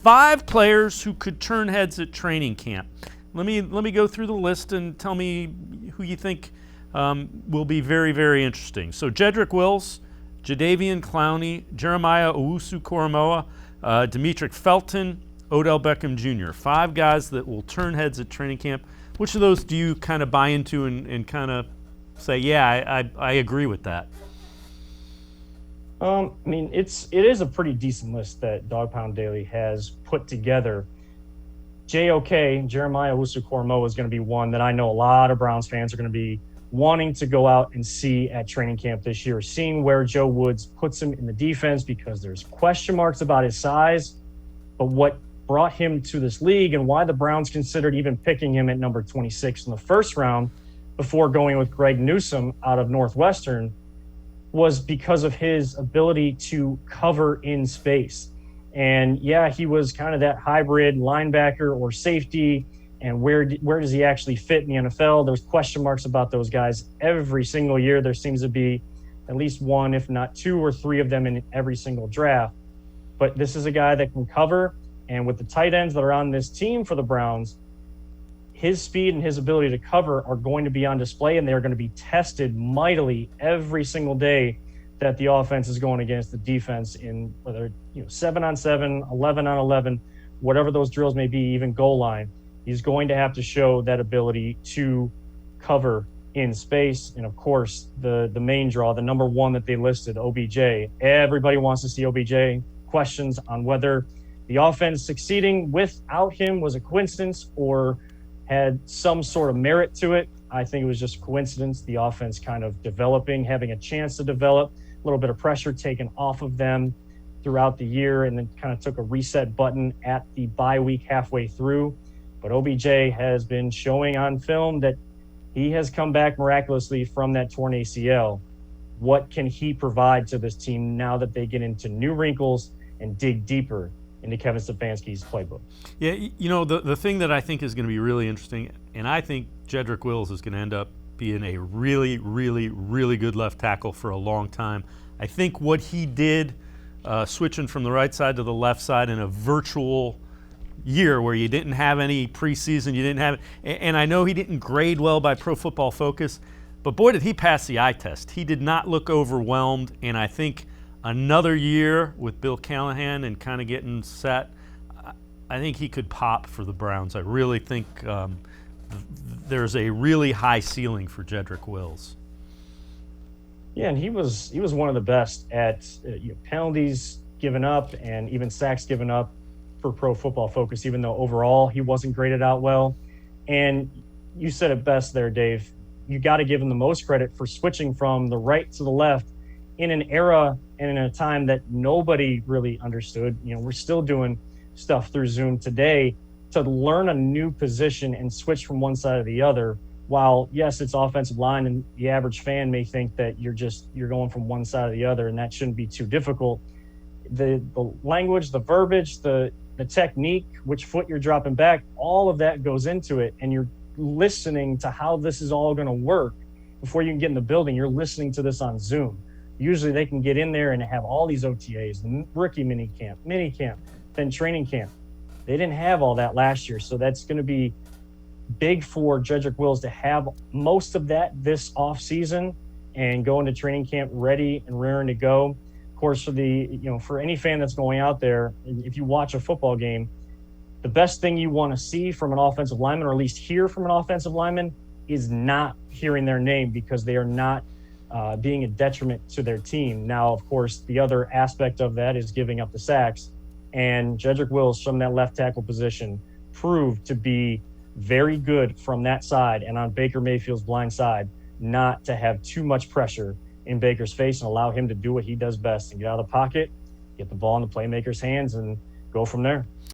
5 players who could turn heads at training camp. Let me go through the list and tell me who you think will be very, very interesting. So Jedrick Wills, Jadeveon Clowney, Jeremiah Owusu-Koramoah, Demetric Felton, Odell Beckham Jr. 5 guys that will turn heads at training camp. Which of those do you kind of buy into and kind of say, yeah, I agree with that? I mean, it is a pretty decent list that Dog Pound Daily has put together. JOK, Jeremiah Owusu-Koramoah, is going to be one that I know a lot of Browns fans are going to be wanting to go out and see at training camp this year, seeing where Joe Woods puts him in the defense because there's question marks about his size, but what brought him to this league and why the Browns considered even picking him at number 26 in the first round before going with Greg Newsome out of Northwestern was because of his ability to cover in space. And yeah, he was kind of that hybrid linebacker or safety. And where does he actually fit in the NFL? There's question marks about those guys every single year. There seems to be at least one, if not 2 or 3 of them in every single draft. But this is a guy that can cover. And with the tight ends that are on this team for the Browns, his speed and his ability to cover are going to be on display, and they're going to be tested mightily every single day that the offense is going against the defense in whether 7-on-7, 11-on-11, whatever those drills may be, even goal line. He's going to have to show that ability to cover in space. And of course, the main draw, the number one that they listed, OBJ. Everybody wants to see OBJ. Questions on whether the offense succeeding without him was a coincidence or had some sort of merit to it. I think it was just a coincidence. The offense kind of developing, having a chance to develop, a little bit of pressure taken off of them throughout the year, and then kind of took a reset button at the bye week halfway through. But OBJ has been showing on film that he has come back miraculously from that torn ACL. What can he provide to this team now that they get into new wrinkles and dig deeper into Kevin Stefanski's playbook? Yeah, the thing that I think is going to be really interesting, and I think Jedrick Wills is going to end up being a really, really, really good left tackle for a long time. I think what he did, switching from the right side to the left side in a virtual year where you didn't have any preseason, you didn't have, and I know he didn't grade well by Pro Football Focus, but boy, did he pass the eye test. He did not look overwhelmed, and I think another year with Bill Callahan and kind of getting set, I think he could pop for the Browns. I really think there's a really high ceiling for Jedrick Wills. Yeah, and he was one of the best at penalties given up and even sacks given up for Pro Football Focus, even though overall he wasn't graded out well. And you said it best there, Dave. You got to give him the most credit for switching from the right to the left in an era and in a time that nobody really understood. We're still doing stuff through Zoom today to learn a new position and switch from one side to the other. While, yes, it's offensive line, and the average fan may think that you're going from one side to the other, and that shouldn't be too difficult. The language, the verbiage, the technique, which foot you're dropping back, all of that goes into it, and you're listening to how this is all going to work before you can get in the building. You're listening to this on Zoom. Usually they can get in there and have all these OTAs, rookie mini camp, then training camp. They didn't have all that last year, so that's going to be big for Jedrick Wills to have most of that this offseason and go into training camp ready and raring to go. Of course, for any fan that's going out there, if you watch a football game, the best thing you want to see from an offensive lineman, or at least hear from an offensive lineman, is not hearing their name, because they are not being a detriment to their team. Now, of course, the other aspect of that is giving up the sacks. And Jedrick Wills from that left tackle position proved to be very good from that side and on Baker Mayfield's blind side, not to have too much pressure in Baker's face and allow him to do what he does best and get out of the pocket, get the ball in the playmaker's hands, and go from there.